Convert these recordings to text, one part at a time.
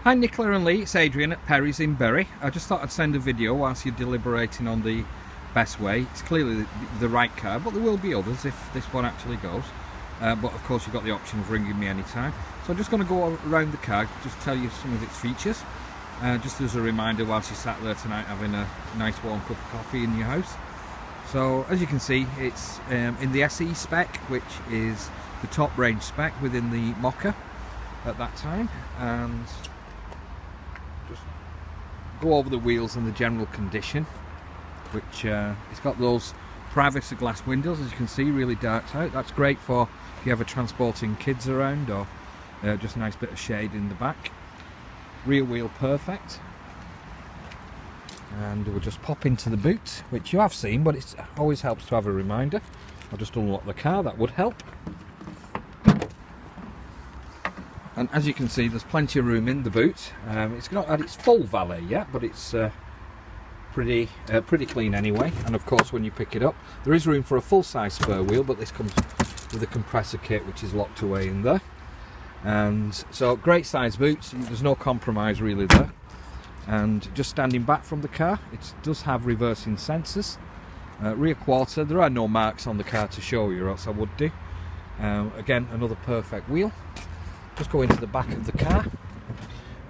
Hi Nicola and Lee, it's Adrian at Perry's in Bury. I just thought I'd send a video whilst you're deliberating on the best way. It's clearly the right car, but there will be others if this one actually goes. But of course you've got the option of ringing me anytime. So I'm just going to go around the car, just tell you some of its features. Just as a reminder whilst you're sat there tonight having a nice warm cup of coffee in your house. So as you can see, it's in the SE spec, which is the top range spec within the Mokka at that time. And just go over the wheels and the general condition, which it's got those privacy glass windows, as you can see, really darked out. That's great for if you're ever transporting kids around, or just a nice bit of shade in the back. Rear wheel perfect. And we'll just pop into the boot, which you have seen, but it always helps to have a reminder. I'll just unlock the car, that would help. And as you can see, there's plenty of room in the boot. It's not had its full valet yet, but it's pretty clean anyway. And of course, when you pick it up, there is room for a full-size spare wheel, but this comes with a compressor kit, which is locked away in there. And so, great size boots. There's no compromise really there. And just standing back from the car, it does have reversing sensors. Rear quarter, there are no marks on the car to show you, or else I would do. Again, another perfect wheel. Just go into the back of the car,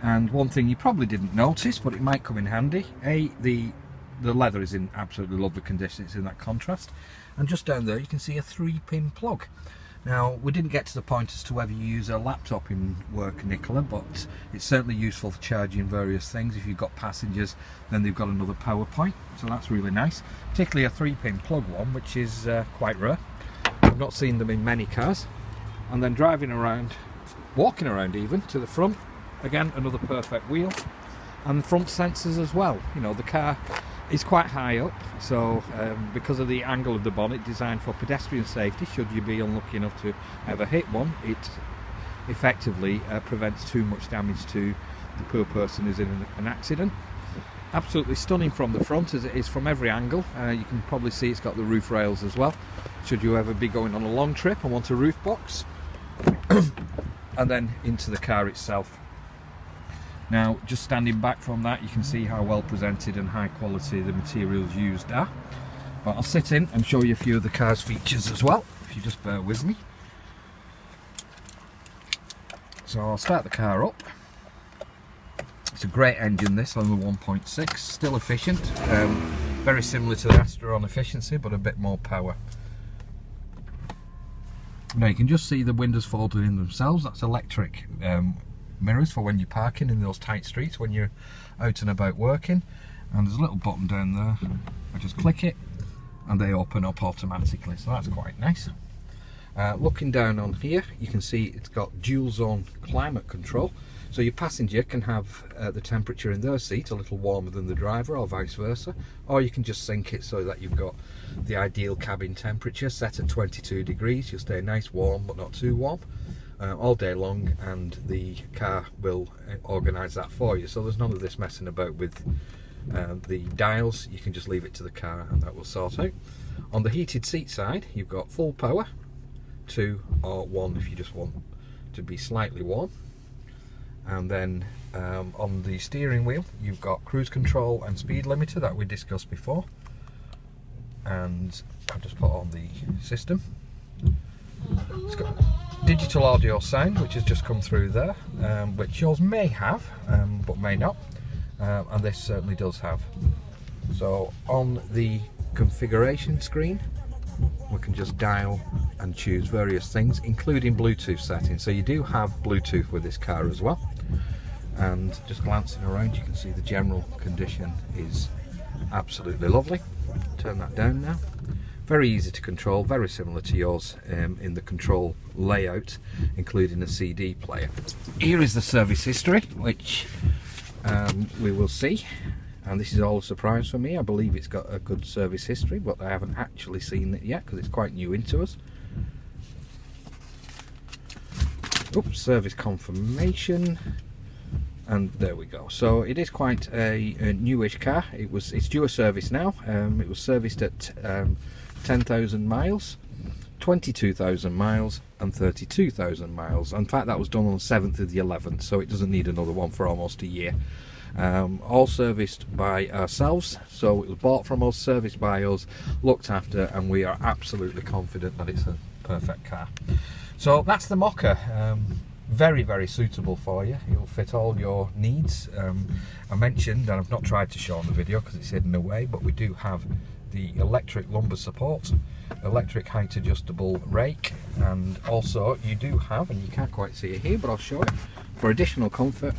and one thing you probably didn't notice, but it might come in handy, the leather is in absolutely lovely condition. It's in that contrast, and just down there you can see a 3-pin plug. Now, we didn't get to the point as to whether you use a laptop in work, Nicola, but it's certainly useful for charging various things. If you've got passengers, then they've got another power point, so that's really nice, particularly a 3-pin plug one, which is quite rare. I've not seen them in many cars. And then driving around, walking around even to the front, again another perfect wheel, and front sensors as well. You know, the car is quite high up, so because of the angle of the bonnet, designed for pedestrian safety, should you be unlucky enough to ever hit one, it effectively prevents too much damage to the poor person who's in an accident. Absolutely stunning from the front, as it is from every angle. You can probably see it's got the roof rails as well, should you ever be going on a long trip and want a roof box. And then into the car itself. Now, just standing back from that, you can see how well presented and high quality the materials used are. But I'll sit in and show you a few of the car's features as well, if you just bear with me. So I'll start the car up. It's a great engine, this, on the 1.6, still efficient. Very similar to the Astra on efficiency, but a bit more power. Now you can just see the windows folded in themselves. That's electric mirrors for when you're parking in those tight streets, when you're out and about working. And there's a little button down there. I just click it and they open up automatically, so that's quite nice. Looking down on here, you can see it's got dual zone climate control, so your passenger can have the temperature in their seat a little warmer than the driver, or vice versa, or you can just sync it so that you've got the ideal cabin temperature set at 22 degrees. You'll stay nice warm but not too warm all day long, and the car will organise that for you, so there's none of this messing about with the dials. You can just leave it to the car and that will sort out. On the heated seat side, you've got full power, 2 or 1 if you just want to be slightly warm. And then on the steering wheel, you've got cruise control and speed limiter that we discussed before. And I'll just put on the system. It's got digital audio sound, which has just come through there, which yours may have, but may not. And this certainly does have. So on the configuration screen, we can just dial and choose various things, including Bluetooth settings. So you do have Bluetooth with this car as well. And just glancing around, you can see the general condition is absolutely lovely. Turn that down now. Very easy to control, very similar to yours in the control layout, including a CD player. Here is the service history, which we will see. And this is all a surprise for me. I believe it's got a good service history, but I haven't actually seen it yet because it's quite new into us. Oops, service confirmation. And there we go. So it is quite a newish car. It's due a service now. It was serviced at 10,000 miles. 22,000 miles and 32,000 miles. In fact, that was done on the 7th of the 11th, so it doesn't need another one for almost a year. All serviced by ourselves, so it was bought from us, serviced by us, looked after, and we are absolutely confident that it's a perfect car. So that's the Mokka. Very, very suitable for you. It'll fit all your needs. I mentioned, and I've not tried to show on the video because it's hidden away, but we do have the electric lumbar support, electric height adjustable rake, and also you do have, and you can't quite see it here, but I'll show it, for additional comfort,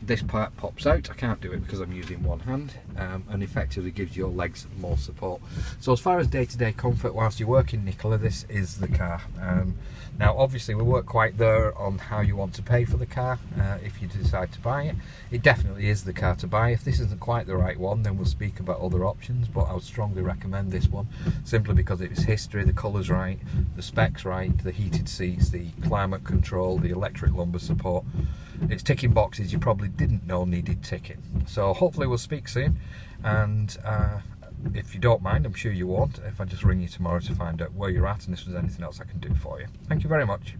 this part pops out. I can't do it because I'm using one hand, and effectively gives your legs more support. So as far as day-to-day comfort whilst you're working, Nicola, this is the car. Now obviously we weren't quite there on how you want to pay for the car if you decide to buy it. It definitely is the car to buy. If this isn't quite the right one, then we'll speak about other options, but I would strongly recommend this one, simply because it's history, the colour's right, the specs right, the heated seats, the climate control, the electric lumbar support. It's ticking boxes you probably didn't know needed ticking. So hopefully we'll speak soon, and if you don't mind, I'm sure you won't, if I just ring you tomorrow to find out where you're at and if there's anything else I can do for you. Thank you very much.